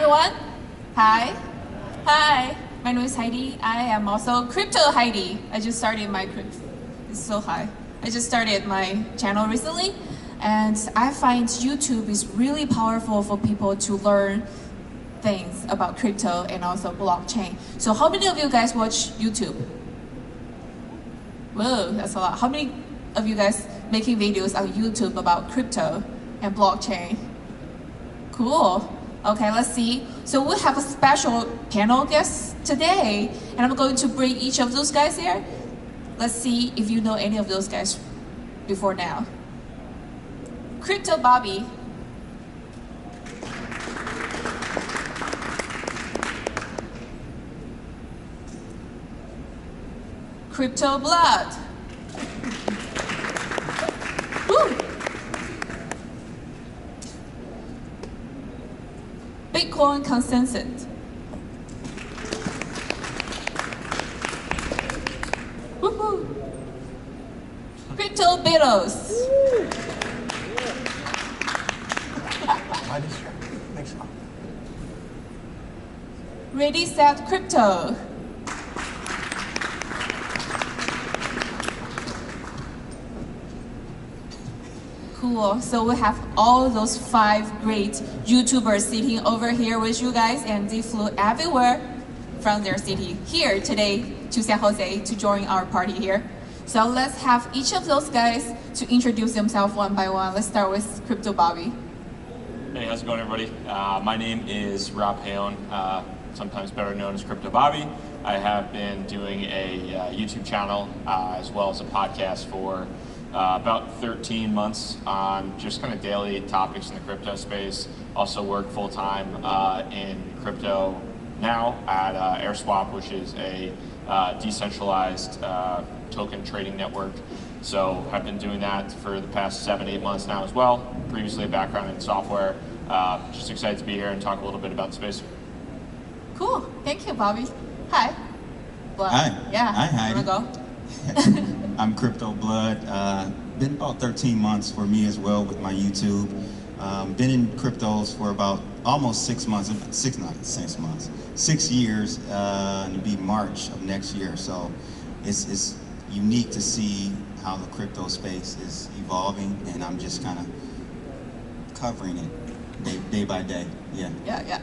everyone. Hi. Hi. My name is Heidi. I am also Crypto Heidi. I just started my it's so high. I just started my channel recently, and I find YouTube is really powerful for people to learn things about crypto and also blockchain. So how many of you guys watch YouTube? Whoa, that's a lot. How many of you guys making videos on YouTube about crypto and blockchain? Cool. Okay, let's see. So we have a special panel guest today, and I'm going to bring each of those guys here. Let's see if you know any of those guys before now. Crypto Bobby. Crypto Blood. Woo. Bitcoin Consensus. Woohoo. Crypto Beatles. Thanks. Ready, Set, Crypto. Cool. So we have all those 5 great YouTubers sitting over here with you guys, and they flew everywhere from their city here today to San Jose to join our party here. So let's have each of those guys to introduce themselves one by one. Let's start with Crypto Bobby. Hey, how's it going, everybody? My name is Rob Payon, sometimes better known as Crypto Bobby. I have been doing a YouTube channel as well as a podcast for about 13 months on just kind of daily topics in the crypto space. Also work full-time in crypto now at AirSwap, which is a decentralized token trading network. So I've been doing that for the past 7-8 months now as well. Previously a background in software. Just excited to be here and talk a little bit about the space. Cool. Thank you, Bobby. Hi. Blood. Hi. Yeah. Hi, Heidi. Go. I'm Crypto Blood. Been about 13 months for me as well with my YouTube. Been in cryptos for about almost 6 months, 6 years, and it'll be March of next year. So it's unique to see how the crypto space is evolving, and I'm just kind of covering it day by day. Yeah. Yeah.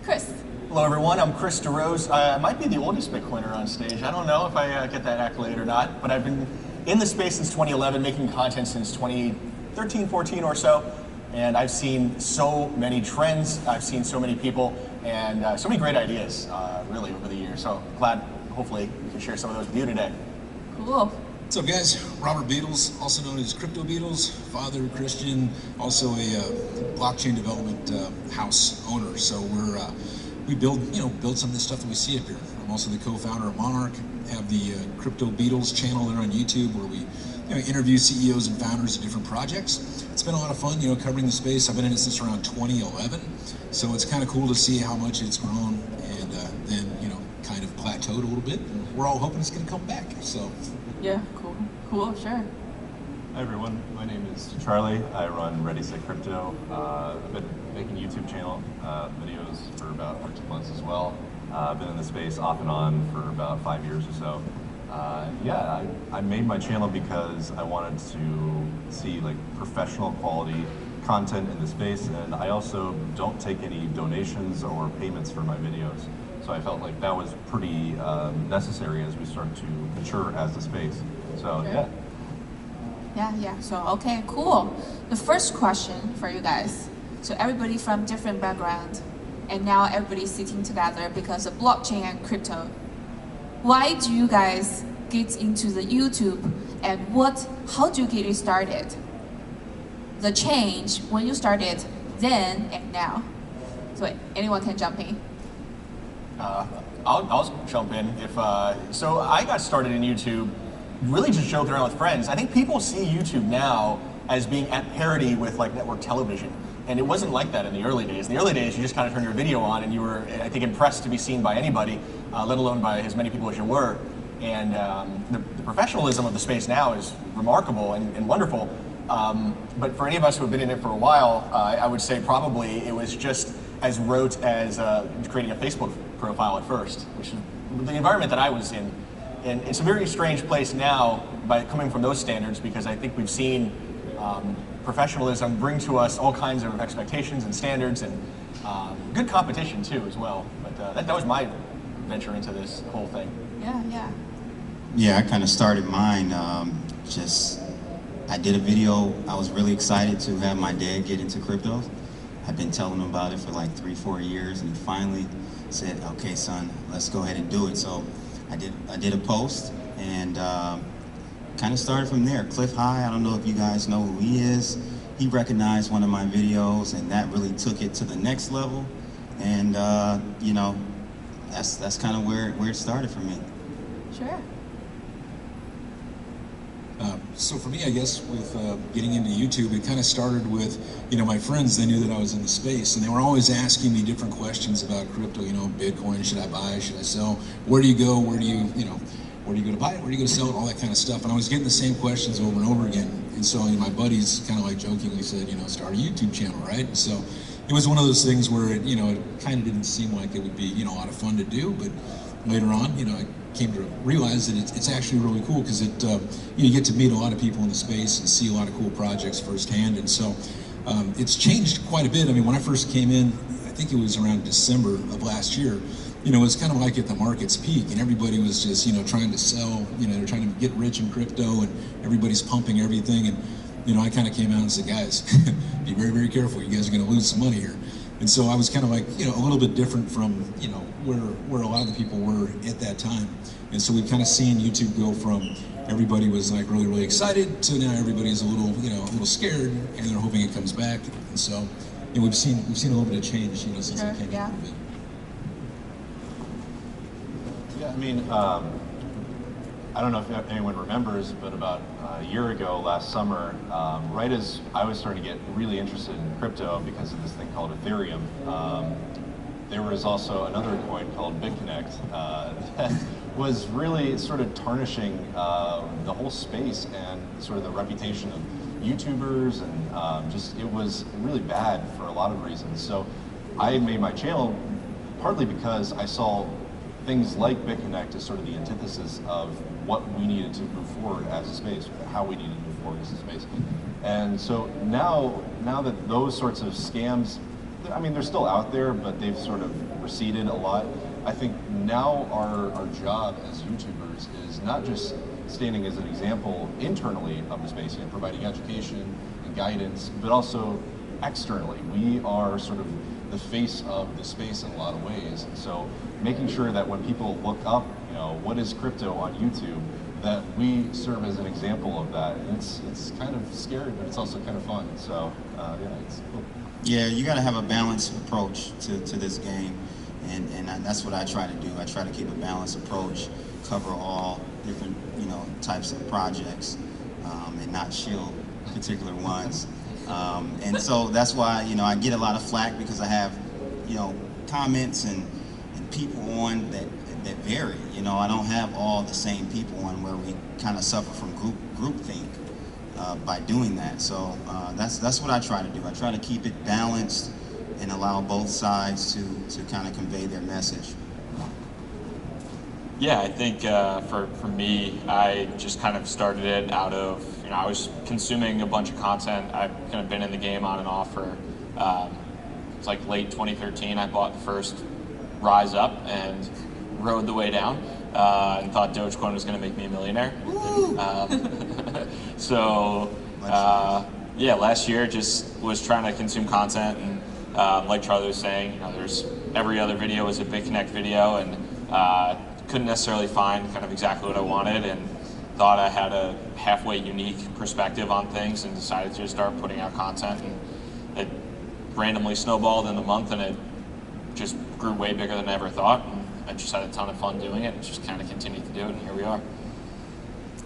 Chris. Hello, everyone. I'm Chris DeRose. I might be the oldest Bitcoiner on stage. I don't know if I get that accolade or not, but I've been in the space since 2011, making content since 2013, 14 or so. And I've seen so many trends. I've seen so many people and so many great ideas, really, over the years. So glad, hopefully, we can share some of those with you today. Cool. What's up, guys? Robert Beatles, also known as Crypto Beatles, father, Christian, also a blockchain development house owner. So we build some of the stuff that we see up here. I'm also the co-founder of Monarch. Have the Crypto Beatles channel there on YouTube, where we interview CEOs and founders of different projects. It's been a lot of fun, covering the space. I've been in it since around 2011, so it's kind of cool to see how much it's grown and then kind of plateaued a little bit. We're all hoping it's going to come back. So Yeah. Cool. Sure. Hi everyone, my name is Charlie. I run Ready Set Crypto. I've been making YouTube channel videos for about 13 months as well. I've been in the space off and on for about 5 years or so. I made my channel because I wanted to see professional quality content in the space, and I also don't take any donations or payments for my videos. So I felt like that was pretty necessary as we start to mature as a space. So Sure. Yeah. So, okay, cool. The first question for you guys. So everybody from different background, and now everybody's sitting together because of blockchain and crypto. Why do you guys get into the YouTube, and how do you get it started? The change when you started then and now. So anyone can jump in. I'll jump in. So I got started in YouTube really just joking around with friends. I think people see YouTube now as being at parity with network television. And it wasn't like that in the early days. In the early days, you just kind of turned your video on and you were, I think, impressed to be seen by anybody, let alone by as many people as you were. And the professionalism of the space now is remarkable and wonderful. But for any of us who have been in it for a while, I would say probably it was just as rote as creating a Facebook profile at first, which is the environment that I was in. And it's a very strange place now by coming from those standards, because I think we've seen professionalism bring to us all kinds of expectations and standards, and good competition too as well. But that was my venture into this whole thing. Yeah. Yeah, I kind of started mine. I did a video. I was really excited to have my dad get into crypto. I've been telling him about it for like 3-4 years, and he finally said, "Okay, son, let's go ahead and do it." So I did a post, and kind of started from there. Cliff High, I don't know if you guys know who he is. He recognized one of my videos, and that really took it to the next level. And you know, that's kind of where it started for me. Sure. So for me, I guess with getting into YouTube, it kind of started with, you know, my friends. They knew that I was in the space, and they were always asking me different questions about crypto. You know, Bitcoin, should I buy, should I sell? Where do you go? Where do you go to buy it? Where do you go to sell it? All that kind of stuff. And I was getting the same questions over and over again. And so my buddies kind of like jokingly said, you know, start a YouTube channel, right? And so it was one of those things where it kind of didn't seem like it would be, you know, a lot of fun to do, but later on, you know, I came to realize that it's actually really cool, because you get to meet a lot of people in the space and see a lot of cool projects firsthand. And so it's changed quite a bit. I mean, when I first came in, I think it was around December of last year, you know, it was kind of like at the market's peak, and everybody was just, you know, trying to sell, you know, they're trying to get rich in crypto, and everybody's pumping everything. And, you know, I kind of came out and said, guys, be very, very careful. You guys are going to lose some money here. And so I was kind of like, you know, a little bit different from, you know, where a lot of the people were at that time. And so we've kind of seen YouTube go from everybody was like really, really excited to now everybody's a little scared, and they're hoping it comes back. And so, you know, we've seen a little bit of change, you know, since I came in. Yeah. Yeah, I mean, I don't know if anyone remembers, but about a year ago, last summer, right as I was starting to get really interested in crypto because of this thing called Ethereum, there was also another coin called BitConnect that was really sort of tarnishing the whole space and sort of the reputation of YouTubers, and it was really bad for a lot of reasons. So I made my channel partly because I saw things like BitConnect as sort of the antithesis of what we needed to move forward as a space, how we needed to move forward as a space. And so now that those sorts of scams, I mean, they're still out there, but they've sort of receded a lot. I think now our job as YouTubers is not just standing as an example internally of the space, you know, providing education and guidance, but also externally. We are sort of the face of the space in a lot of ways. And so making sure that when people look up, you know, what is crypto on YouTube, that we serve as an example of that. And it's kind of scary, but it's also kind of fun. So yeah, it's cool. Yeah, you got to have a balanced approach to this game, and that's what I try to do. I try to keep a balanced approach, cover all different, you know, types of projects, and not shield particular ones. And so that's why, you know, I get a lot of flack because I have, you know, comments and people on that vary. You know, I don't have all the same people on where we kind of suffer from groupthink by doing that. So that's what I try to do. I try to keep it balanced and allow both sides to kind of convey their message. Yeah, I think for me, I just kind of started it out of, you know, I was consuming a bunch of content. I've kind of been in the game on and off for, it's like late 2013, I bought the first Rise Up and rode the way down and thought Dogecoin was going to make me a millionaire. So, yeah, last year just was trying to consume content, and like Charlie was saying, you know, there's every other video was a BitConnect video, and couldn't necessarily find kind of exactly what I wanted, and thought I had a halfway unique perspective on things, and decided to start putting out content, and it randomly snowballed in a month, and it just grew way bigger than I ever thought, and I just had a ton of fun doing it, and just kind of continued to do it, and here we are.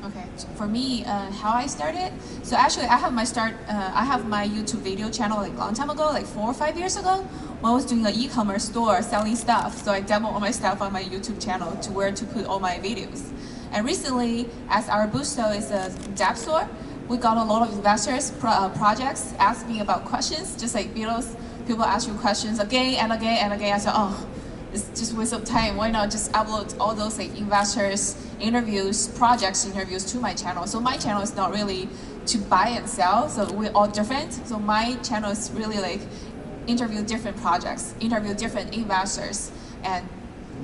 Okay, so for me, how I started. So actually, I have my YouTube video channel like a long time ago, like 4 or 5 years ago, when I was doing an e-commerce store selling stuff. So I demo all my stuff on my YouTube channel to where to put all my videos. And recently, as our Busto is a dApp store, we got a lot of investors projects ask me about questions, just like Beatles people ask you questions again and again and again. I said, oh, it's just waste of time. Why not just upload all those like investors interviews, projects interviews to my channel? So my channel is not really to buy and sell. So we're all different. So my channel is really like interview different projects, interview different investors, and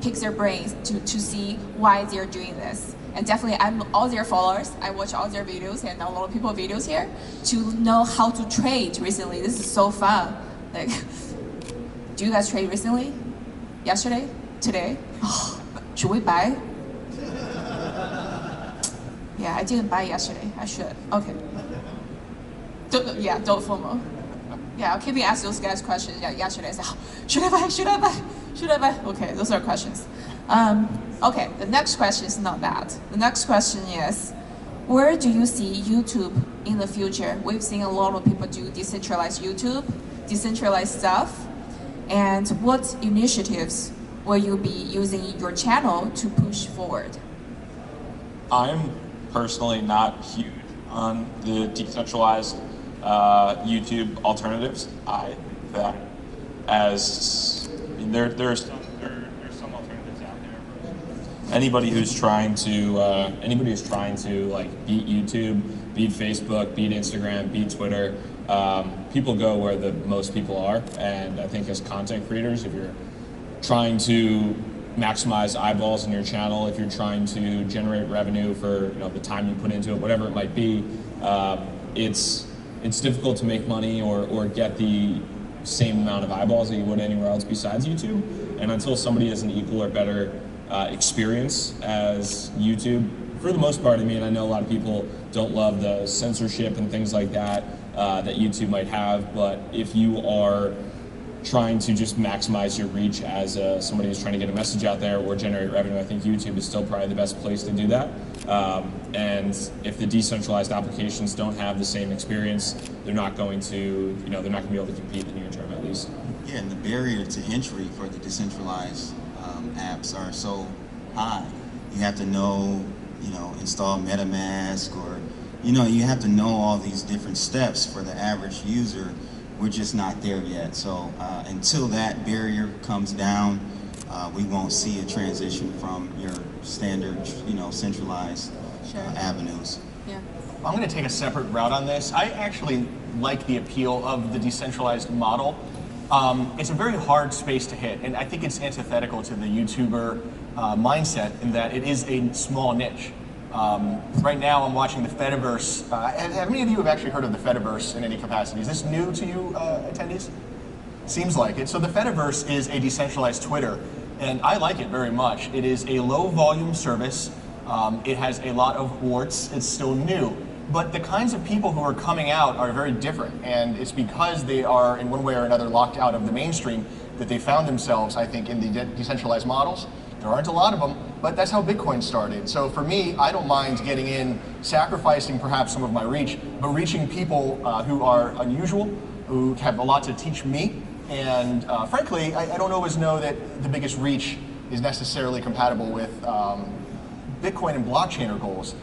pick their brains to see why they're doing this. And definitely, I'm all their followers. I watch all their videos and a lot of people videos here to know how to trade recently. This is so fun. Like, do you guys trade recently? Yesterday? Today? Oh, should we buy? Yeah, I didn't buy yesterday. I should. Okay. Don't FOMO. Yeah, I'll keep asking those guys questions. Yeah, yesterday I said, oh, should I buy? Should I buy? Should I buy? Okay, those are questions. Okay, the next question is not that. The next question is, where do you see YouTube in the future? We've seen a lot of people do decentralized YouTube, decentralized stuff. And what initiatives will you be using your channel to push forward? I'm personally not huge on the decentralized YouTube alternatives. I think that there's some alternatives out there. Anybody who's trying to like beat YouTube, beat Facebook, beat Instagram, beat Twitter, people go where the most people are. And I think as content creators, if you're trying to maximize eyeballs in your channel, if you're trying to generate revenue for the time you put into it, whatever it might be, it's difficult to make money or get the same amount of eyeballs that you would anywhere else besides YouTube. And until somebody has an equal or better experience as YouTube, for the most part, I mean, I know a lot of people don't love the censorship and things like that that YouTube might have, but if you are trying to just maximize your reach as somebody who's trying to get a message out there or generate revenue, I think YouTube is still probably the best place to do that. And if the decentralized applications don't have the same experience, they're not going to, they're not going to be able to compete in the near term at least. Yeah, and the barrier to entry for the decentralized apps are so high. You have to know, install MetaMask, or, you have to know all these different steps for the average user. We're just not there yet. So until that barrier comes down, we won't see a transition from your standard, centralized avenues. Yeah. I'm going to take a separate route on this. I actually like the appeal of the decentralized model. It's a very hard space to hit, and I think it's antithetical to the YouTuber mindset in that it is a small niche. Right now I'm watching the Fediverse. Have any of you have actually heard of the Fediverse in any capacity? Is this new to you attendees? Seems like it. So the Fediverse is a decentralized Twitter, and I like it very much. It is a low volume service. It has a lot of warts. It's still new. But the kinds of people who are coming out are very different, and it's because they are in one way or another locked out of the mainstream that they found themselves, I think, in the decentralized models. There aren't a lot of them, but that's how Bitcoin started. So for me, I don't mind getting in, sacrificing perhaps some of my reach, but reaching people who are unusual, who have a lot to teach me. And frankly, I don't always know that the biggest reach is necessarily compatible with Bitcoin and blockchainer goals,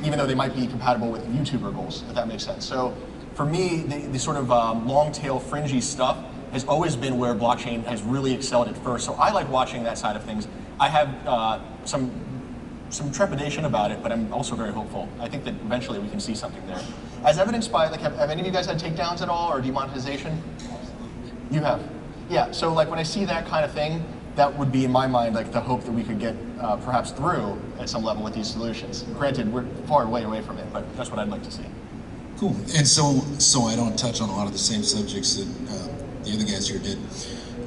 even though they might be compatible with YouTuber goals, if that makes sense. So for me, the sort of long tail fringy stuff has always been where blockchain has really excelled at first. So I like watching that side of things. I have some trepidation about it, but I'm also very hopeful. I think that eventually we can see something there. As evidenced by, like, have any of you guys had takedowns at all or demonetization? You have? Yeah, so like when I see that kind of thing, that would be in my mind like the hope that we could get perhaps through at some level with these solutions. Granted, we're far way away from it, but that's what I'd like to see. Cool. And so I don't touch on a lot of the same subjects that the other guys here did.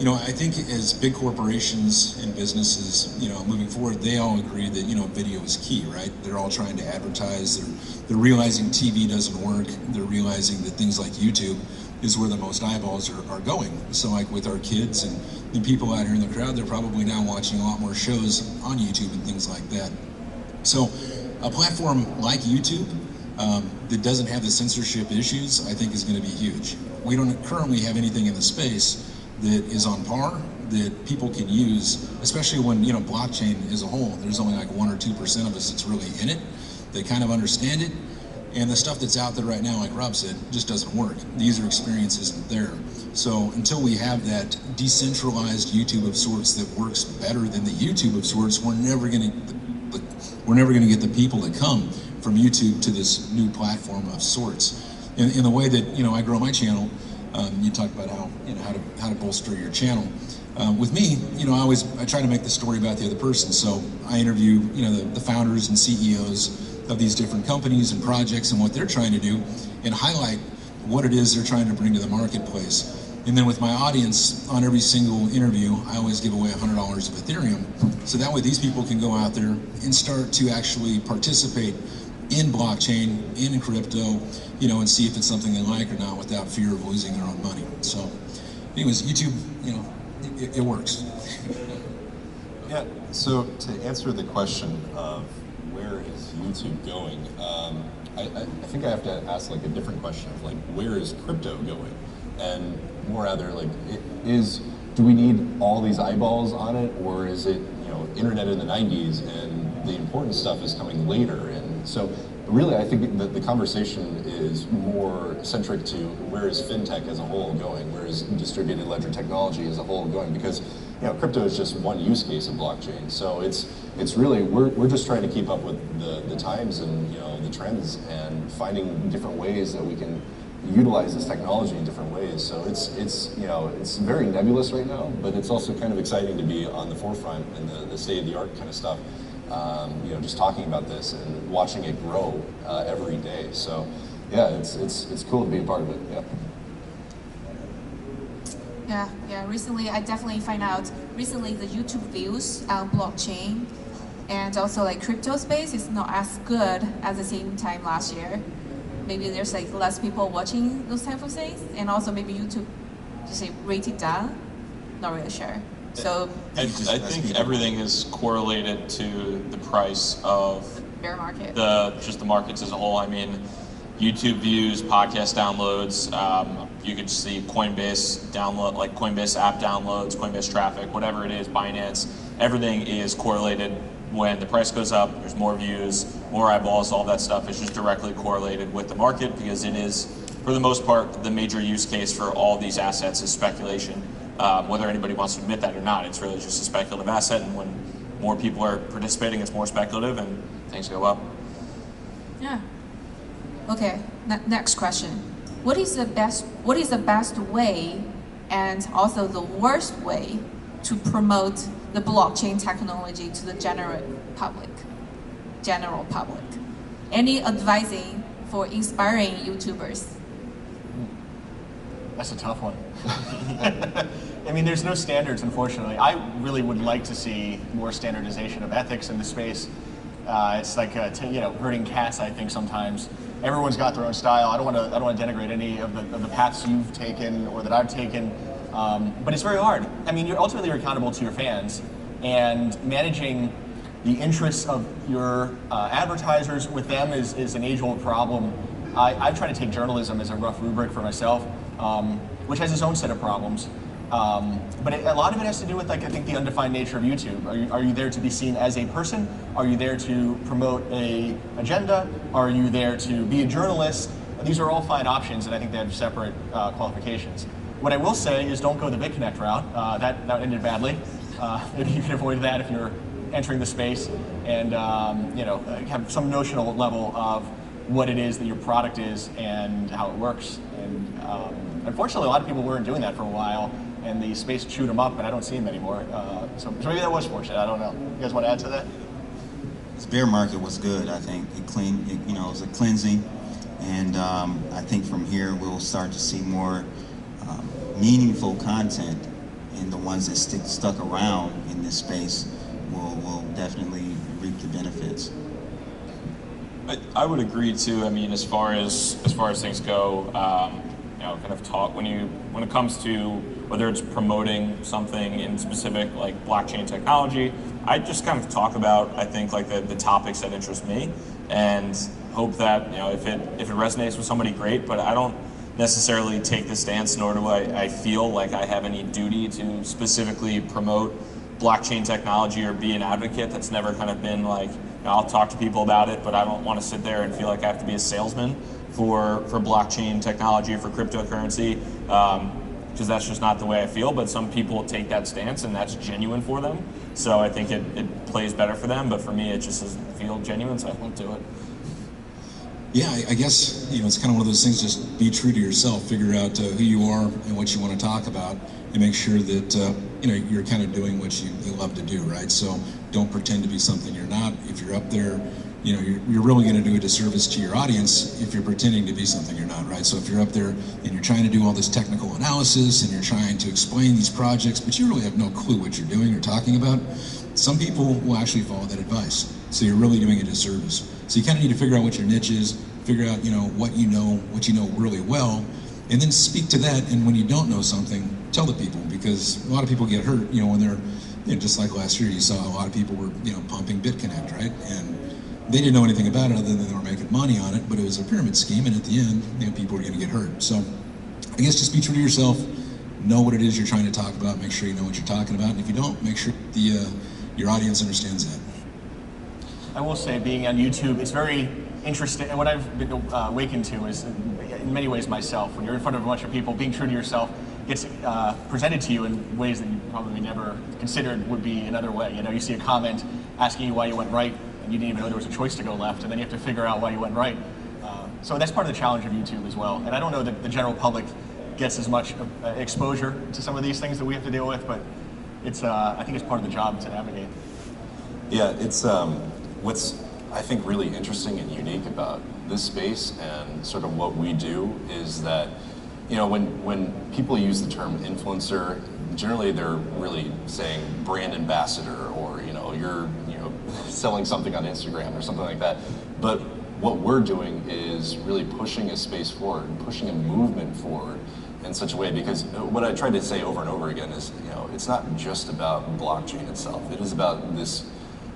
I think as big corporations and businesses, moving forward, they all agree that, video is key, right? They're all trying to advertise. They're realizing TV doesn't work. They're realizing that things like YouTube is where the most eyeballs are going. So like with our kids and the people out here in the crowd, they're probably now watching a lot more shows on YouTube and things like that. So a platform like YouTube that doesn't have the censorship issues, I think is going to be huge. We don't currently have anything in the space that is on par that people can use, especially when, blockchain as a whole, there's only like 1 or 2% of us that's really in it, that kind of understand it. And the stuff that's out there right now, like Rob said, just doesn't work. The user experience isn't there. So until we have that decentralized YouTube of sorts that works better than the YouTube of sorts, we're never going to get the people to come from YouTube to this new platform of sorts. In the way that I grow my channel, you talked about how to bolster your channel. With me, I try to make the story about the other person. So I interview the founders and CEOs of these different companies and projects and what they're trying to do, and highlight what it is they're trying to bring to the marketplace. And then with my audience, on every single interview, I always give away $100 of Ethereum. So that way these people can go out there and start to actually participate in blockchain, in crypto, and see if it's something they like or not without fear of losing their own money. So anyways, YouTube, it works. Yeah, so to answer the question of where is YouTube going, I think I have to ask like a different question of like, where is crypto going? And more rather like, do we need all these eyeballs on it, or is it, internet in the 90s and the important stuff is coming later? And so really I think that the conversation is more centric to where is fintech as a whole going, where is distributed ledger technology as a whole going, because crypto is just one use case of blockchain. So it's really, we're just trying to keep up with the times and the trends and finding different ways that we can utilize this technology in different ways. So it's very nebulous right now, but it's also kind of exciting to be on the forefront and the state of the art kind of stuff. Just talking about this and watching it grow every day. So yeah, it's cool to be a part of it. Yeah. Recently, I definitely find out. Recently, the YouTube views on blockchain and also like crypto space is not as good at the same time last year. Maybe there's like less people watching those type of things, and also maybe YouTube just rated down. Not really sure. So I think everything is correlated to the price of bear market. Just the markets as a whole. I mean, YouTube views, podcast downloads. You could see Coinbase download, like Coinbase app downloads, Coinbase traffic, whatever it is, Binance. Everything is correlated. When the price goes up, there's more views, more eyeballs. All that stuff is just directly correlated with the market, because it is, for the most part, the major use case for all these assets is speculation. Whether anybody wants to admit that or not, it's really just a speculative asset, and when more people are participating, it's more speculative, and things go up. Yeah. Okay. Next question. What is the best way, and also the worst way, to promote the blockchain technology to the general public? Any advising for inspiring YouTubers? That's a tough one. I mean, there's no standards, unfortunately. I really would like to see more standardization of ethics in the space. It's like herding cats. I think sometimes everyone's got their own style. I don't want to denigrate any of the paths you've taken or that I've taken, but it's very hard. I mean, you're ultimately accountable to your fans, and managing the interests of your advertisers with them is an age-old problem. I try to take journalism as a rough rubric for myself, which has its own set of problems. But a lot of it has to do with, I think, the undefined nature of YouTube. Are you there to be seen as a person? Are you there to promote an agenda? Are you there to be a journalist? These are all fine options, and I think they have separate qualifications. What I will say is don't go the BitConnect route. That ended badly. Maybe you can avoid that if you're entering the space, and have some notional level of what it is that your product is and how it works. And unfortunately, a lot of people weren't doing that for a while, and the space chewed them up, and I don't see them anymore. So maybe that was fortunate. I don't know. You guys want to add to that? This bear market was good. I think it was a cleansing, and I think from here we'll start to see more meaningful content, and the ones that stuck around in this space will definitely reap the benefits. I would agree too. I mean, as far as things go, kind of talk when it comes to whether it's promoting something in specific like blockchain technology, I just kind of talk about, I think, like the topics that interest me, and hope that if it resonates with somebody, great. But I don't necessarily take the stance, nor do I feel like I have any duty to specifically promote blockchain technology or be an advocate. That's never kind of been like, I'll talk to people about it, but I don't want to sit there and feel like I have to be a salesman for blockchain technology or for cryptocurrency. because that's just not the way I feel. But some people take that stance, and that's genuine for them. So I think it plays better for them. But for me, it just doesn't feel genuine, so I won't do it. Yeah, I guess, it's kind of one of those things, just be true to yourself, figure out who you are and what you want to talk about, and make sure that, you're kind of doing what you love to do, right? So don't pretend to be something you're not. If you're up there, you're really going to do a disservice to your audience if you're pretending to be something you're not, right? So if you're up there and you're trying to do all this technical analysis and you're trying to explain these projects, but you really have no clue what you're doing or talking about, some people will actually follow that advice. So you're really doing a disservice. So you kind of need to figure out what your niche is, figure out, what you know really well, and then speak to that. And when you don't know something, tell the people, because a lot of people get hurt, when they're, just like last year, you saw a lot of people were, pumping BitConnect, right? And they didn't know anything about it other than they were making money on it, but it was a pyramid scheme, and at the end, people were going to get hurt. So I guess just be true to yourself, know what it is you're trying to talk about, make sure you know what you're talking about, and if you don't, make sure your audience understands that. I will say, being on YouTube, it's very interesting, and what I've been awakened to is, in many ways, myself. When you're in front of a bunch of people, being true to yourself gets presented to you in ways that you probably never considered would be another way. You see a comment asking you why you went right, and you didn't even know there was a choice to go left, and then you have to figure out why you went right. So that's part of the challenge of YouTube as well. And I don't know that the general public gets as much exposure to some of these things that we have to deal with, but it's I think it's part of the job to navigate. Yeah, it's what's I think really interesting and unique about this space and sort of what we do is that, when people use the term influencer, generally they're really saying brand ambassador, or you're selling something on Instagram or something like that. But what we're doing is really pushing a space forward, pushing a movement forward in such a way, because what I try to say over and over again is, it's not just about blockchain itself. It is about this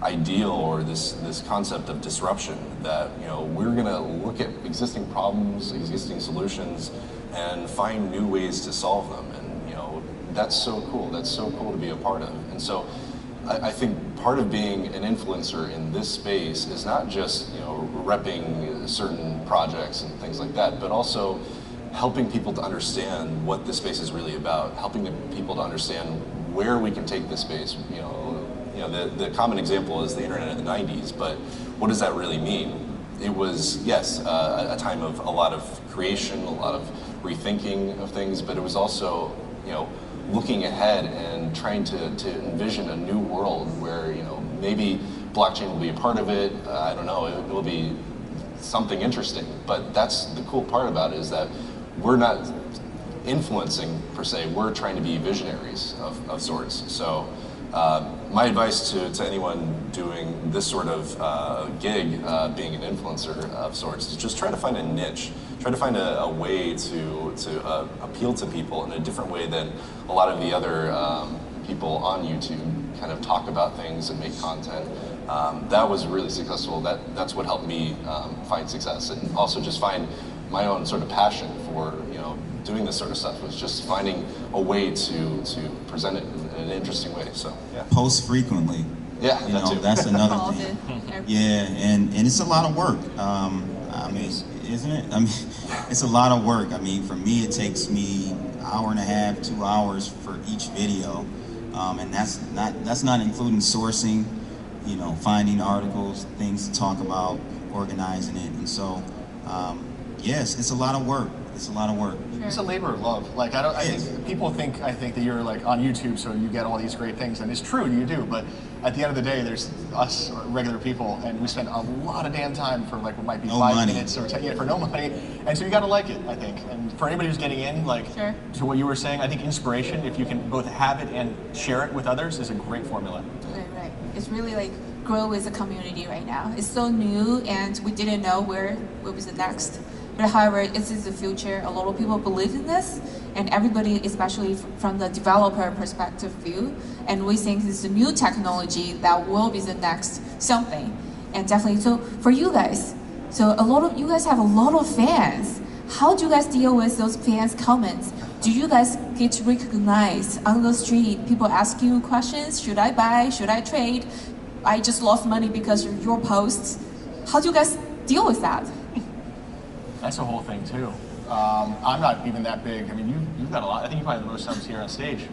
ideal or this concept of disruption that, we're going to look at existing problems, existing solutions, and find new ways to solve them. And, that's so cool. That's so cool to be a part of. And so I think part of being an influencer in this space is not just, repping certain projects and things like that, but also helping people to understand what this space is really about, helping people to understand where we can take this space. The common example is the internet in the 90s, but what does that really mean? It was, yes, a time of a lot of creation, a lot of rethinking of things, but it was also, looking ahead and trying to envision a new world where, maybe blockchain will be a part of it. I don't know, it will be something interesting. But that's the cool part about it, is that we're not influencing per se, we're trying to be visionaries of sorts. So my advice to anyone doing this sort of gig, being an influencer of sorts, is just try to find a niche. Try to find a way to appeal to people in a different way than a lot of the other people on YouTube kind of talk about things and make content. That was really successful. That's what helped me find success, and also just find my own sort of passion for doing this sort of stuff, was just finding a way to present it in an interesting way. So yeah. Post frequently. Yeah, that too. That's another thing. Yeah, and it's a lot of work. I mean, isn't it? I mean, it's a lot of work. I mean, for me, it takes me an hour and a half, 2 hours for each video, and that's not including sourcing, finding articles, things to talk about, organizing it, and so yes, it's a lot of work. It's a lot of work. It's a labor of love. Like I think people think that you're like on YouTube, so you get all these great things, and it's true, you do. But at the end of the day, there's us regular people, and we spend a lot of damn time for like what might be no 5 money. minutes or 10 for no money, and so you got to like it, I think. And for anybody who's getting in, like to what you were saying, I think inspiration, if you can both have it and share it with others, is a great formula. Right. It's really like grow as a community right now. It's so new, and we didn't know what was the next. But however, this is the future. A lot of people believe in this, and everybody, especially from the developer perspective view, and we think this is a new technology that will be the next something. And definitely, so for you guys, so a lot of you guys have a lot of fans. How do you guys deal with those fans' comments? Do you guys get recognized on the street? People ask you questions, should I buy, should I trade? I just lost money because of your posts. How do you guys deal with that? That's a whole thing too. I'm not even that big. I mean, you've got a lot. I think you probably have the most subs here on stage.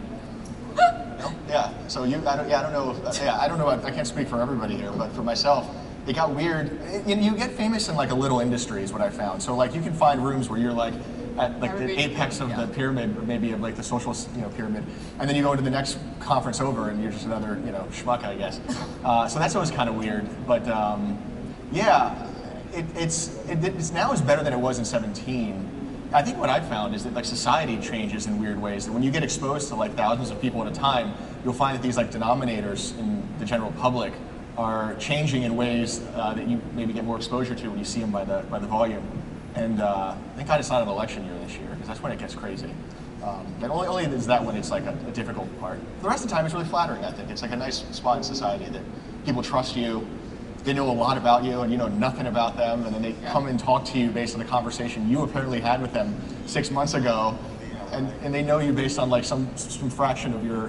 No? Yeah. So I don't know. I don't know. I can't speak for everybody here, but for myself, it got weird. You get famous in like a little industry is what I found. So like you can find rooms where you're like at like the apex of the pyramid, or maybe of like the social pyramid, and then you go into the next conference over and you're just another schmuck, I guess. So that's always kind of weird. But yeah, it's now is better than it was in 17. I think what I've found is that like society changes in weird ways. That when you get exposed to like thousands of people at a time, you'll find that these like denominators in the general public are changing in ways that you maybe get more exposure to when you see them by the volume. And thank God it's not an election year this year, because that's when it gets crazy. And only is that when it's like a difficult part. The rest of the time it's really flattering, I think. It's like a nice spot in society that people trust you, they know a lot about you and you know nothing about them, and then they come and talk to you based on the conversation you apparently had with them 6 months ago, and they know you based on like some fraction of your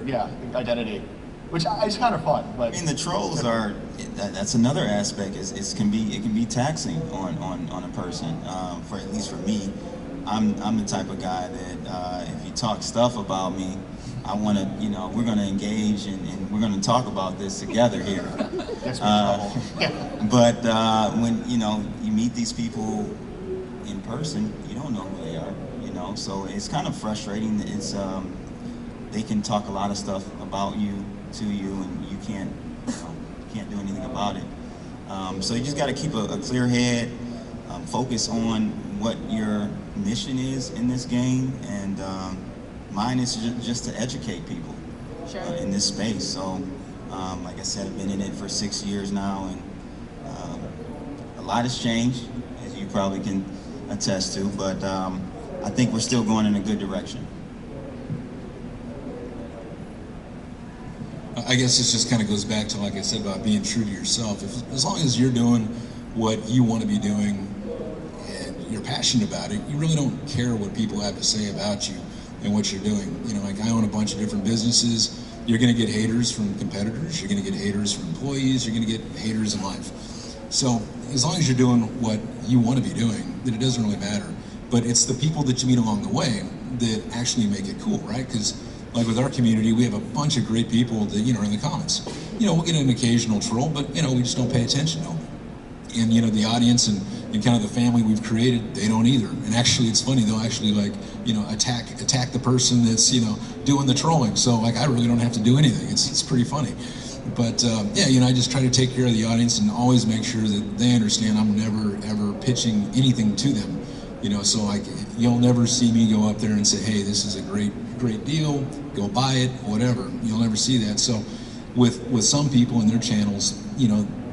identity. Which is kind of fun, but I mean the trolls are. That's another aspect. It can be taxing on a person. For at least for me, I'm the type of guy that if you talk stuff about me, I want to we're going to engage and we're going to talk about this together here. But when you meet these people in person, you don't know who they are. So it's kind of frustrating. It's they can talk a lot of stuff about you to you, and you can't do anything about it. So you just got to keep a clear head, focus on what your mission is in this game, and mine is just to educate people in this space. So, like I said, I've been in it for 6 years now, and a lot has changed, as you probably can attest to. But I think we're still going in a good direction. I guess this just kind of goes back to, like I said, about being true to yourself. As long as you're doing what you want to be doing and you're passionate about it, you really don't care what people have to say about you and what you're doing. Like I own a bunch of different businesses. You're going to get haters from competitors. You're going to get haters from employees. You're going to get haters in life. So as long as you're doing what you want to be doing, then it doesn't really matter. But it's the people that you meet along the way that actually make it cool, right? Because like with our community, we have a bunch of great people that are in the comments. We'll get an occasional troll, but we just don't pay attention to them. And the audience and kind of the family we've created, they don't either. And actually, it's funny, they'll actually like attack the person that's doing the trolling. So like I really don't have to do anything. It's pretty funny. But I just try to take care of the audience and always make sure that they understand I'm never ever pitching anything to them. So like you'll never see me go up there and say, hey, this is a great deal, go buy it, whatever. You'll never see that. So with some people in their channels,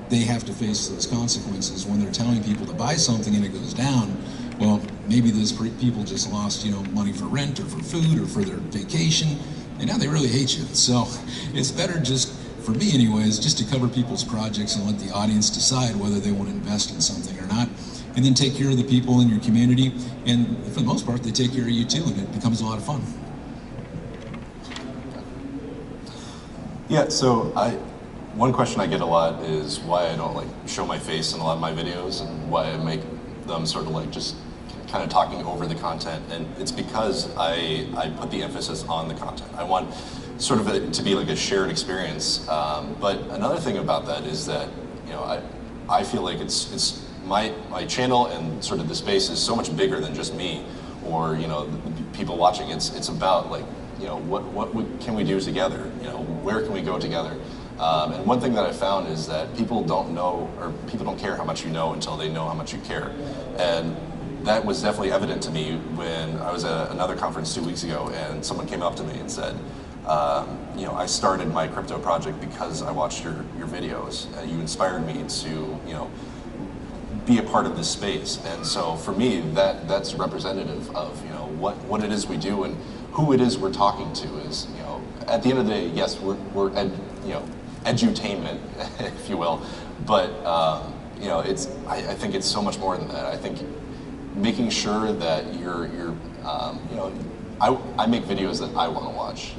they have to face those consequences when they're telling people to buy something and it goes down. Well, maybe those people just lost, money for rent or for food or for their vacation, and now they really hate you. So it's better, just for me anyways, just to cover people's projects and let the audience decide whether they want to invest in something or not. And then take care of the people in your community, and for the most part, they take care of you too, and it becomes a lot of fun. Yeah, so one question I get a lot is why I don't like show my face in a lot of my videos, and why I make them sort of like just kind of talking over the content. And it's because I put the emphasis on the content. I want sort of it to be like a shared experience. But another thing about that is that I feel like it's my channel and sort of the space is so much bigger than just me or the people watching. It's about like what can we do together? Where can we go together? And one thing that I found is that people don't know, or people don't care how much you know until they know how much you care. And that was definitely evident to me when I was at another conference 2 weeks ago, and someone came up to me and said, I started my crypto project because I watched your videos, and you inspired me to be a part of this space. And so for me, that's representative of what it is we do and who it is we're talking to. Is at the end of the day, yes, we're edutainment, if you will, but I think it's so much more than that. I think making sure that I make videos that I want to watch,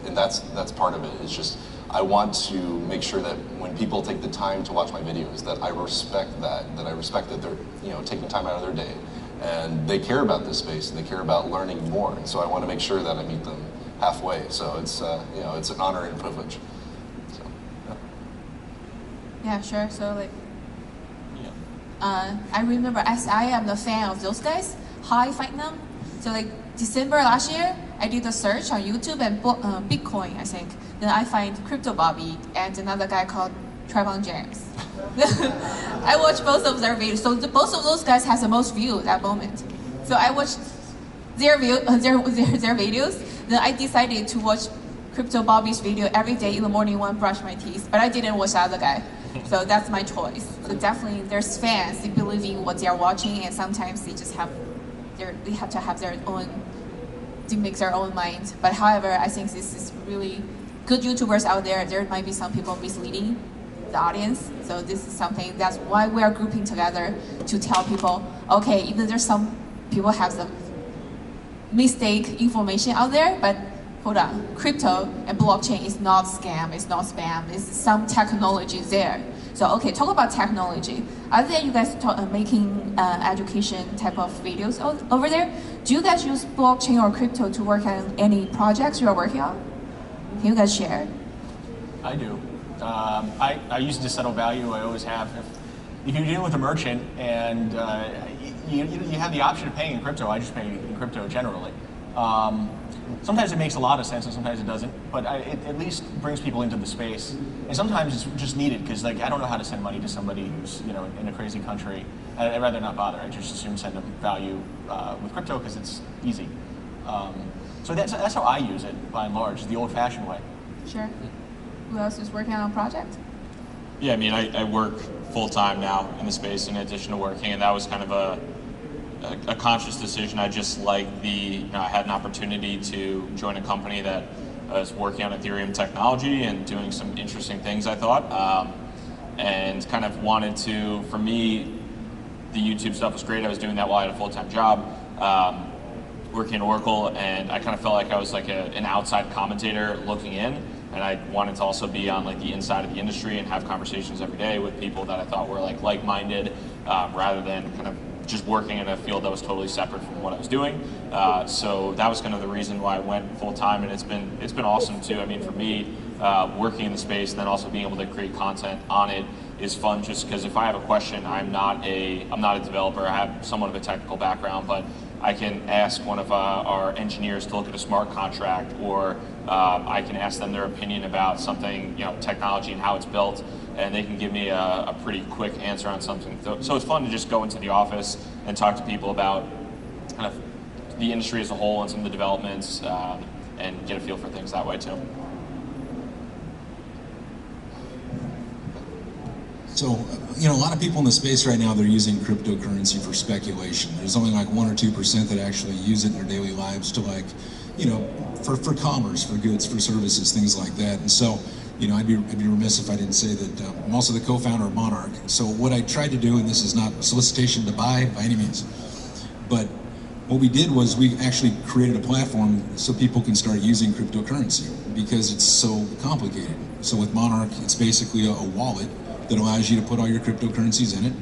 and that's part of it. It's just I want to make sure that when people take the time to watch my videos, that I respect that I respect that they're taking time out of their day and they care about this space and they care about learning more. And so I want to make sure that I meet them halfway. So it's it's an honor and privilege. So, yeah. Yeah, sure. So like, I remember as I am the fan of those guys, how I find them. So like December last year, I did a search on YouTube and Bitcoin, I think. Then I find Crypto Bobby and another guy called Trevon James. I watched both of their videos. So both of those guys has the most views at that moment. So I watched their videos. Then I decided to watch Crypto Bobby's video every day in the morning when I brush my teeth. But I didn't watch the other guy. So that's my choice. So definitely there's fans, they believe in what they're watching, and sometimes they just have they have to have their own, to make their own mind. But however, I think this is really good YouTubers out there. There might be some people misleading the audience. So this is something, that's why we are grouping together to tell people, okay, even there's some people have some mistake information out there, but hold on, crypto and blockchain is not scam, it's not spam, it's some technology there. So okay, talk about technology. Are there you guys making education type of videos over there? Do you guys use blockchain or crypto to work on any projects you are working on? Can you guys share? I do. I use it to settle value. I always have. If you're dealing with a merchant and you have the option of paying in crypto, I just pay in crypto generally. Sometimes it makes a lot of sense and sometimes it doesn't, but it at least brings people into the space. And sometimes it's just needed because like I don't know how to send money to somebody who's in a crazy country. I'd rather not bother. I just assume send them value with crypto because it's easy. So that's how I use it by and large, the old-fashioned way. Sure. Who else is working on a project? Yeah, I mean, I work full-time now in the space in addition to working, and that was kind of a conscious decision. I just like I had an opportunity to join a company that was working on Ethereum technology and doing some interesting things, I thought, and kind of wanted to, for me, the YouTube stuff was great. I was doing that while I had a full-time job, working at Oracle, and I kind of felt like I was like an outside commentator looking in, and I wanted to also be on like the inside of the industry and have conversations every day with people that I thought were like-minded, rather than kind of just working in a field that was totally separate from what I was doing. So that was kind of the reason why I went full-time, and it's been awesome too. I mean, for me, working in the space and then also being able to create content on it is fun, just because if I have a question, I'm not a developer. I have somewhat of a technical background, but I can ask one of our engineers to look at a smart contract, or I can ask them their opinion about something, technology and how it's built, and they can give me a pretty quick answer on something. So it's fun to just go into the office and talk to people about kind of the industry as a whole and some of the developments, and get a feel for things that way too. So, a lot of people in the space right now, they're using cryptocurrency for speculation. There's only like 1 or 2% that actually use it in their daily lives to for commerce, for goods, for services, things like that. And so, I'd be remiss if I didn't say that I'm also the co-founder of Monarch. So what I tried to do, and this is not solicitation to buy by any means, but what we did was we actually created a platform so people can start using cryptocurrency because it's so complicated. So with Monarch, it's basically a wallet that allows you to put all your cryptocurrencies in it,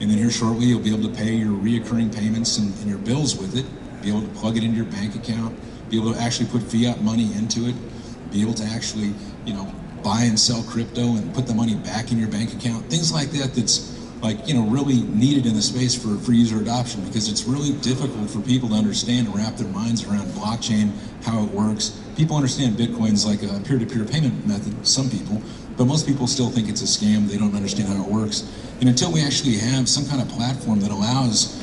and then here shortly you'll be able to pay your reoccurring payments and your bills with it, be able to plug it into your bank account, be able to actually put fiat money into it, be able to actually buy and sell crypto and put the money back in your bank account, things like that. That's really needed in the space for user adoption, because it's really difficult for people to understand and wrap their minds around blockchain, how it works. People understand Bitcoin's like a peer-to-peer payment method, some people, but most people still think it's a scam. They don't understand how it works. And until we actually have some kind of platform that allows,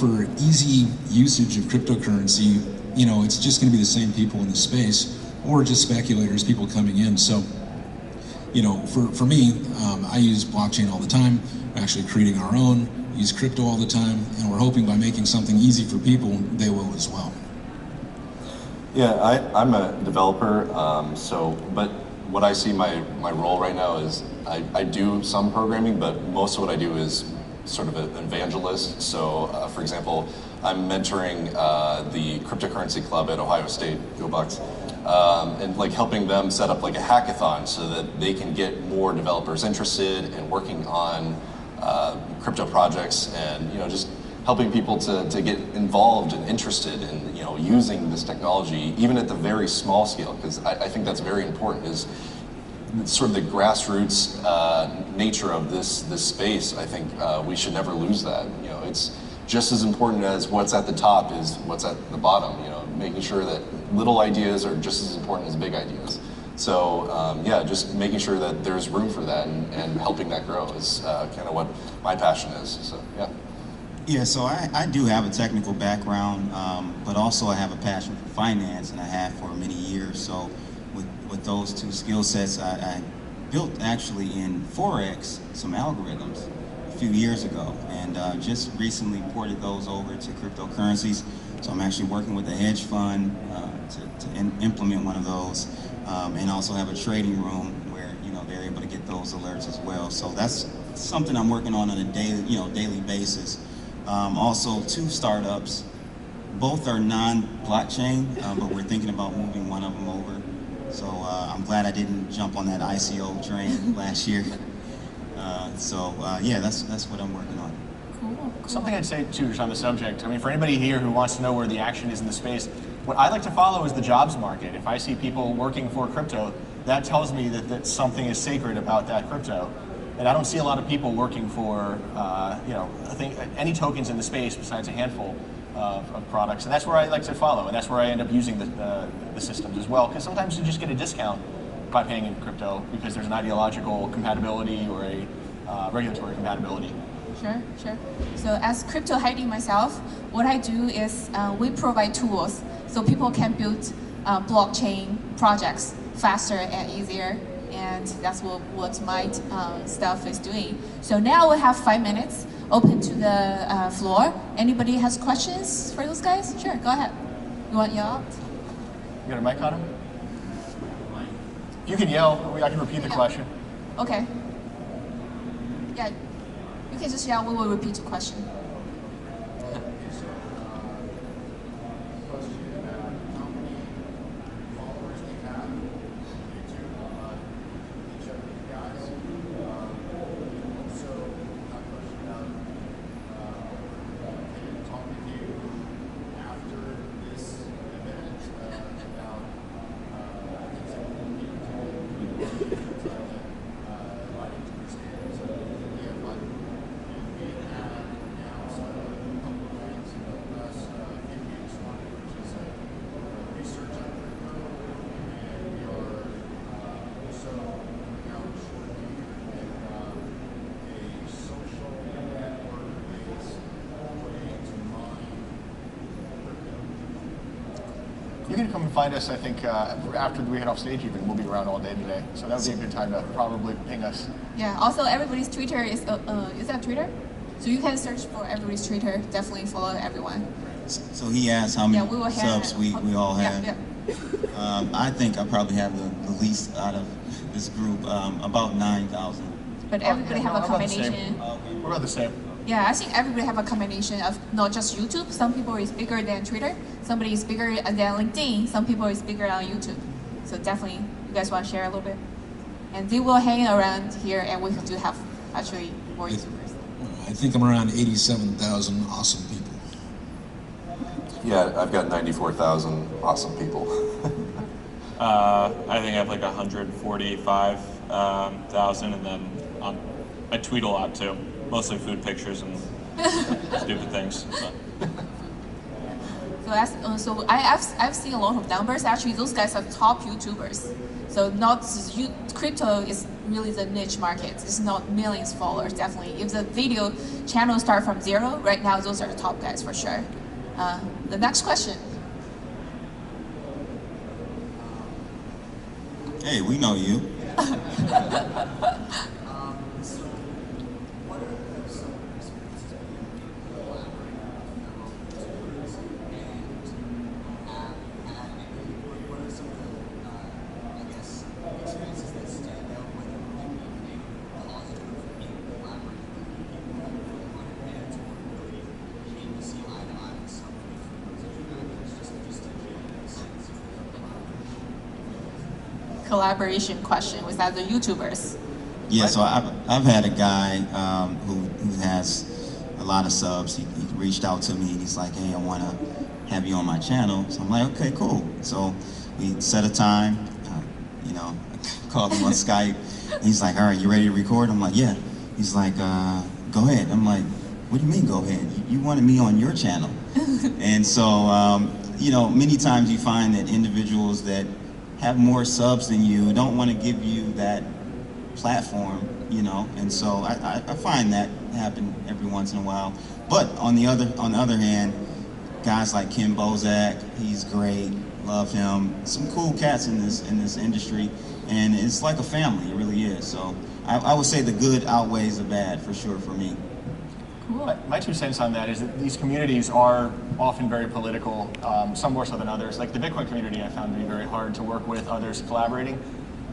for easy usage of cryptocurrency, it's just going to be the same people in the space, or just speculators, people coming in. So, for me, I use blockchain all the time. We're actually creating our own, use crypto all the time, and we're hoping by making something easy for people, they will as well. Yeah, I'm a developer, but what I see my role right now is I do some programming, but most of what I do is sort of an evangelist. So, for example, I'm mentoring the cryptocurrency club at Ohio State, Go Bucks, and like helping them set up like a hackathon so that they can get more developers interested in working on crypto projects, and just helping people to get involved and interested in using this technology, even at the very small scale, because I think that's very important. Is sort of the grassroots nature of this space. I think we should never lose that. It's just as important as what's at the top is what's at the bottom. Making sure that little ideas are just as important as big ideas. So yeah, just making sure that there's room for that and helping that grow is kind of what my passion is. So yeah. Yeah, so I do have a technical background, but also I have a passion for finance, and I have for many years. So with those two skill sets, I built actually in Forex some algorithms a few years ago, and just recently ported those over to cryptocurrencies. So I'm actually working with a hedge fund to implement one of those, and also have a trading room where they're able to get those alerts as well. So that's something I'm working on a daily basis. Also, two startups, both are non-blockchain, but we're thinking about moving one of them over. So I'm glad I didn't jump on that ICO train last year. Yeah, that's what I'm working on. Cool. Something I'd say too, just on the subject. I mean, for anybody here who wants to know where the action is in the space, what I like to follow is the jobs market. If I see people working for crypto, that tells me that something is sacred about that crypto. And I don't see a lot of people working for, I think any tokens in the space besides a handful of products. And that's where I like to follow, and that's where I end up using the systems as well. Because sometimes you just get a discount by paying in crypto because there's an ideological compatibility or a regulatory compatibility. Sure. So as crypto Heidi myself, what I do is we provide tools so people can build blockchain projects faster and easier. And that's what my stuff is doing. So now we have 5 minutes open to the floor. Anybody has questions for those guys? Sure, go ahead. You want to yell out? You got a mic on him? You can yell. I can repeat the question. Okay. Yeah, you can just yell. We will repeat the question. You can come and find us, I think, after we head off stage even. We'll be around all day today. So that would be a good time to probably ping us. Yeah, also everybody's Twitter is that Twitter? So you can search for everybody's Twitter. Definitely follow everyone. So he asked how many subs we all have. Yeah. I think I probably have the least out of this group, about 9,000. But everybody have a combination. We're about the same. Yeah, I think everybody have a combination of not just YouTube. Some people is bigger than Twitter. Somebody is bigger than LinkedIn. Some people is bigger on YouTube. So definitely, you guys want to share a little bit? And they will hang around here, and we do have actually more YouTubers. I think I'm around 87,000 awesome people. Yeah, I've got 94,000 awesome people. I think I have like 145,000, and then I tweet a lot too. Mostly food pictures and stupid things. But. So I've seen a lot of numbers. Actually, those guys are top YouTubers. So crypto is really the niche market. It's not millions of followers, definitely. If the video channel start from zero, right now those are the top guys for sure. The next question. Hey, we know you. Collaboration question with other YouTubers. Yeah, so I've had a guy who has a lot of subs. He reached out to me and he's like, hey, I want to have you on my channel. So I'm like, okay, cool. So we set a time, you know, I called him on Skype. He's like, all right, you ready to record? I'm like, yeah. He's like, go ahead. I'm like, what do you mean go ahead? You wanted me on your channel. And so, you know, many times you find that individuals that have more subs than you don't want to give you that platform, you know, and so I find that happen every once in a while. But on the other hand, guys like Ken Bozak, he's great, love him. Some cool cats in this industry, and it's like a family, it really is. So I would say the good outweighs the bad for sure for me. Cool. My 2 cents on that is that these communities are often very political, some more so than others. Like the Bitcoin community I found to be very hard to work with others collaborating.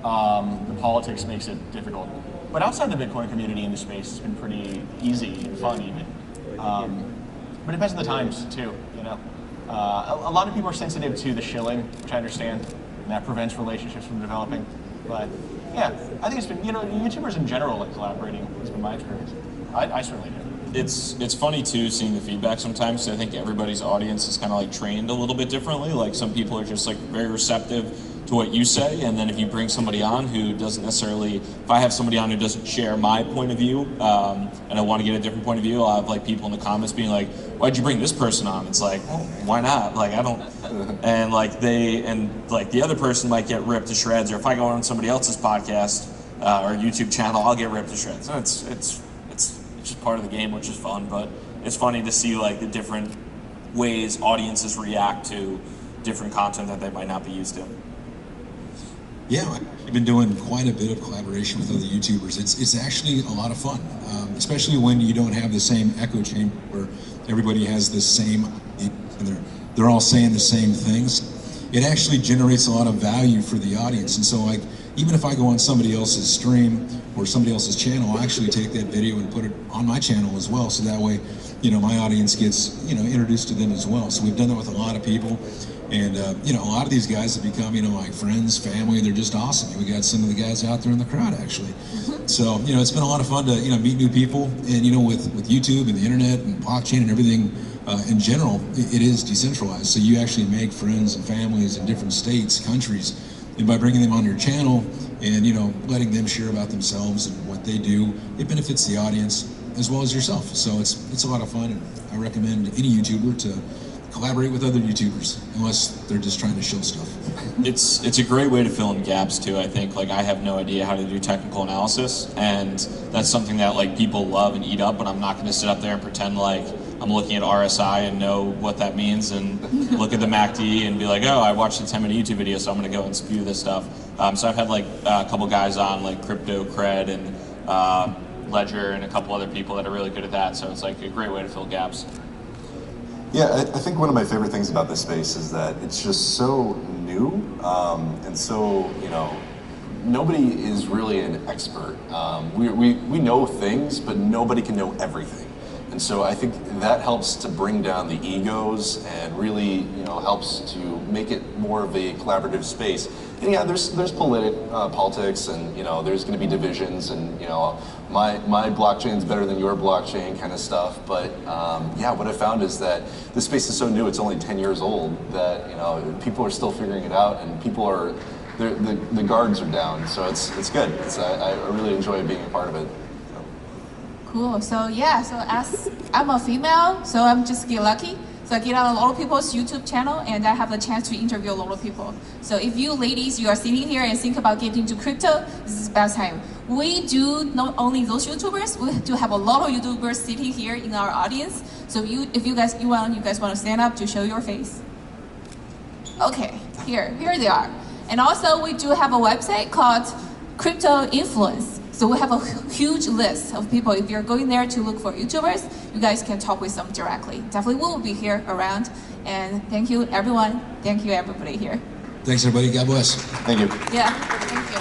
The politics makes it difficult. But outside the Bitcoin community in the space, it's been pretty easy and fun even. But it depends on the times too, you know. A lot of people are sensitive to the shilling, which I understand, and that prevents relationships from developing. But yeah, I think it's been, you know, YouTubers in general like collaborating. It's been my experience. I certainly do. It's funny too seeing the feedback sometimes. I think everybody's audience is kind of like trained a little bit differently. Like some people are just like very receptive to what you say, and then if you bring somebody on who doesn't necessarily, if I have somebody on who doesn't share my point of view, and I want to get a different point of view, I'll have like people in the comments being like, why'd you bring this person on? It's like, well, why not? Like I don't, and like the other person might get ripped to shreds, or if I go on somebody else's podcast or YouTube channel, I'll get ripped to shreds. So it's just part of the game, which is fun, but it's funny to see like the different ways audiences react to different content that they might not be used to. Yeah, I've been doing quite a bit of collaboration with other YouTubers. It's actually a lot of fun, especially when you don't have the same echo chamber where everybody has the same, and they're all saying the same things. It actually generates a lot of value for the audience, and so like even if I go on somebody else's stream or somebody else's channel, I'll actually take that video and put it on my channel as well, so that way, you know, my audience gets, you know, introduced to them as well. So we've done that with a lot of people. And, you know, a lot of these guys have become, you know, like friends, family. They're just awesome. We got some of the guys out there in the crowd, actually. So, you know, it's been a lot of fun to, you know, meet new people. And, you know, with YouTube and the internet and blockchain and everything in general, it is decentralized. So you actually make friends and families in different states, countries. And by bringing them on your channel and, you know, letting them share about themselves and what they do, it benefits the audience as well as yourself. So it's a lot of fun. And I recommend any YouTuber to collaborate with other YouTubers, unless they're just trying to show stuff. It's a great way to fill in gaps too. I think like I have no idea how to do technical analysis, and that's something that like people love and eat up. But I'm not going to sit up there and pretend like I'm looking at RSI and know what that means, and look at the MACD and be like, oh, I watched a 10-minute YouTube video, so I'm going to go and spew this stuff. So I've had like a couple guys on, like Crypto Cred and Ledger, and a couple other people that are really good at that. So it's like a great way to fill gaps. Yeah, I think one of my favorite things about this space is that it's just so new, and so, you know, nobody is really an expert. We know things, but nobody can know everything. And so I think that helps to bring down the egos and really, you know, helps to make it more of a collaborative space. And yeah, there's politics, and, you know, there's going to be divisions, and, you know, my blockchain's better than your blockchain kind of stuff. But yeah, what I found is that this space is so new, it's only 10 years old, that, you know, people are still figuring it out, and people are, the guards are down. So it's good. I really enjoy being a part of it. Cool. So yeah, so as I'm a female, so I'm just get lucky. So I get on a lot of people's YouTube channel, and I have a chance to interview a lot of people. So if you ladies, you are sitting here and think about getting into crypto, this is the best time. We do not only those YouTubers, we do have a lot of YouTubers sitting here in our audience. So if you guys want to stand up to show your face. Okay, here they are. And also we do have a website called Crypto Influence. So we have a huge list of people. If you're going there to look for YouTubers, you guys can talk with them directly. Definitely we will be here around. And thank you, everyone. Thank you, everybody here. Thanks, everybody. God bless. Thank you. Yeah, thank you.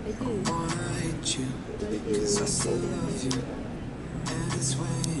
I wanna hate you, 'cause I still love you. And it's when